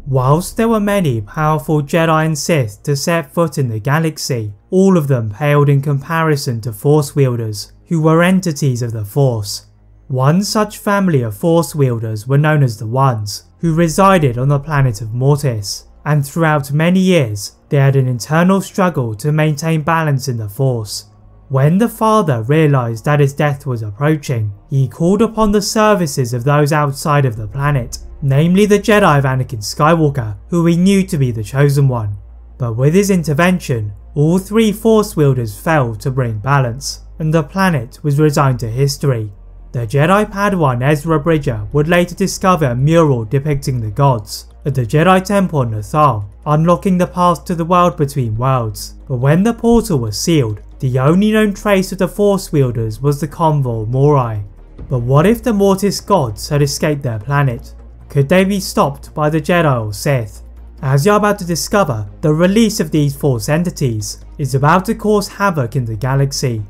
Whilst there were many powerful Jedi and Sith to set foot in the galaxy, all of them paled in comparison to Force wielders, who were entities of the Force. One such family of Force wielders were known as the Ones, who resided on the planet of Mortis, and throughout many years they had an internal struggle to maintain balance in the Force. When the father realised that his death was approaching, he called upon the services of those outside of the planet, namely the Jedi of Anakin Skywalker, who he knew to be the Chosen One. But with his intervention, all three Force wielders failed to bring balance, and the planet was resigned to history. The Jedi padawan Ezra Bridger would later discover a mural depicting the gods at the Jedi Temple on Lothal, unlocking the path to the world between worlds. But when the portal was sealed, the only known trace of the Force wielders was the convor Morai. But what if the Mortis Gods had escaped their planet? Could they be stopped by the Jedi or Sith? As you're about to discover, the release of these Force entities is about to cause havoc in the galaxy.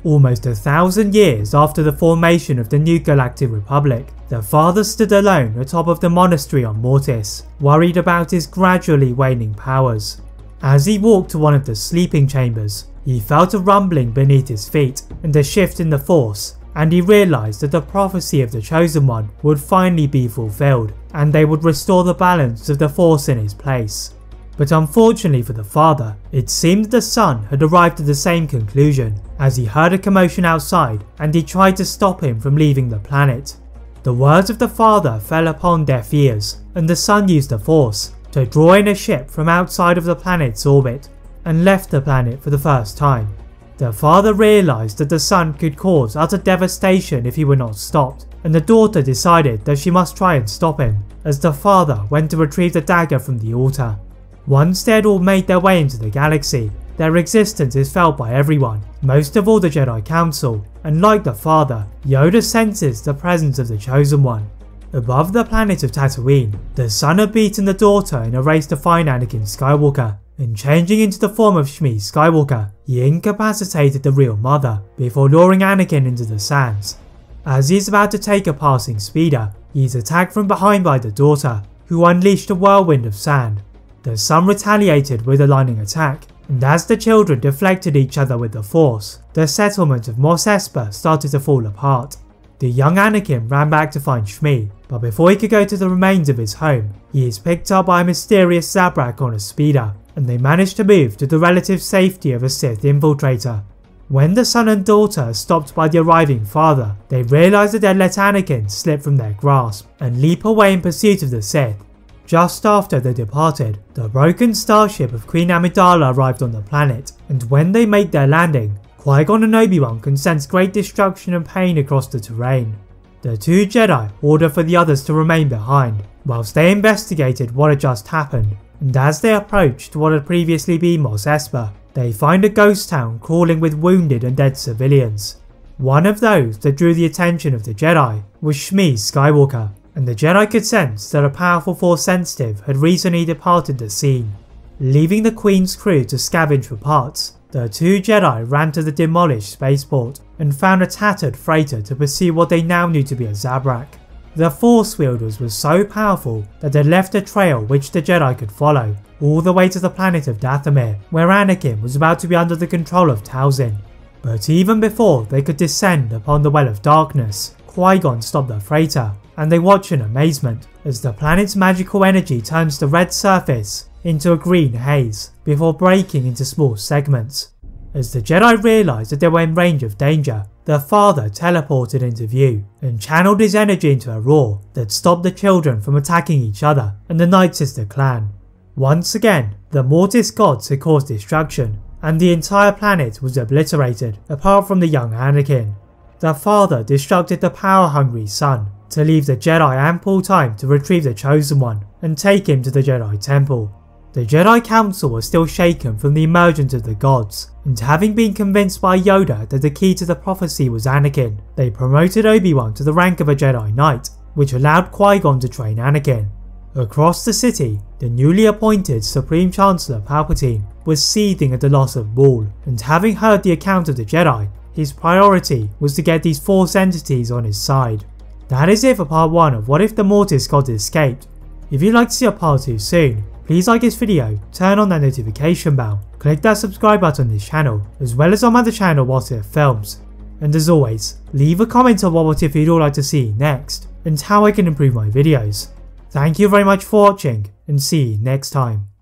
Almost 1,000 years after the formation of the New Galactic Republic, the father stood alone atop of the monastery on Mortis, worried about his gradually waning powers. As he walked to one of the sleeping chambers, he felt a rumbling beneath his feet and a shift in the Force, and he realised that the prophecy of the Chosen One would finally be fulfilled, and they would restore the balance of the Force in his place. But unfortunately for the father, it seemed the son had arrived at the same conclusion, as he heard a commotion outside and he tried to stop him from leaving the planet. The words of the father fell upon deaf ears, and the son used the Force to draw in a ship from outside of the planet's orbit, and left the planet for the first time. The father realised that the son could cause utter devastation if he were not stopped, and the daughter decided that she must try and stop him, as the father went to retrieve the dagger from the altar. Once they had all made their way into the galaxy, their existence is felt by everyone, most of all the Jedi Council, and like the father, Yoda senses the presence of the Chosen One. Above the planet of Tatooine, the son had beaten the daughter in a race to find Anakin Skywalker, and changing into the form of Shmi Skywalker, he incapacitated the real mother before luring Anakin into the sands. As he is about to take a passing speeder, he is attacked from behind by the daughter, who unleashed a whirlwind of sand. The son retaliated with a lightning attack, and as the children deflected each other with the Force, the settlement of Mos Espa started to fall apart. The young Anakin ran back to find Shmi, but before he could go to the remains of his home, he is picked up by a mysterious Zabrak on a speeder, and they manage to move to the relative safety of a Sith infiltrator. When the son and daughter are stopped by the arriving father, they realise that they let Anakin slip from their grasp and leap away in pursuit of the Sith. Just after they departed, the broken starship of Queen Amidala arrived on the planet, and when they made their landing, Qui-Gon and Obi-Wan can sense great destruction and pain across the terrain. The two Jedi order for the others to remain behind, whilst they investigated what had just happened, and as they approached what had previously been Mos Espa, they find a ghost town crawling with wounded and dead civilians. One of those that drew the attention of the Jedi was Shmi Skywalker, and the Jedi could sense that a powerful Force sensitive had recently departed the scene. Leaving the Queen's crew to scavenge for parts, the two Jedi ran to the demolished spaceport and found a tattered freighter to pursue what they now knew to be a Zabrak. The Force wielders were so powerful that they left a trail which the Jedi could follow, all the way to the planet of Dathomir, where Anakin was about to be under the control of Talzin. But even before they could descend upon the Well of Darkness, Qui-Gon stopped the freighter, and they watch in amazement as the planet's magical energy turns the red surface into a green haze, before breaking into small segments. As the Jedi realised that they were in range of danger, their father teleported into view and channeled his energy into a roar that stopped the children from attacking each other and the Night Sister clan. Once again, the Mortis Gods had caused destruction, and the entire planet was obliterated apart from the young Anakin. The father destructed the power-hungry son to leave the Jedi ample time to retrieve the Chosen One and take him to the Jedi Temple. The Jedi Council was still shaken from the emergence of the gods, and having been convinced by Yoda that the key to the prophecy was Anakin, they promoted Obi-Wan to the rank of a Jedi Knight, which allowed Qui-Gon to train Anakin. Across the city, the newly appointed Supreme Chancellor Palpatine was seething at the loss of Maul, and having heard the account of the Jedi, his priority was to get these Force entities on his side. That is it for part 1 of What If the Mortis Gods Escaped. If you'd like to see a part 2 soon, please like this video, turn on that notification bell, click that subscribe button on this channel, as well as on my other channel What If Films. And as always, leave a comment on what if you'd all like to see next, and how I can improve my videos. Thank you very much for watching, and see you next time.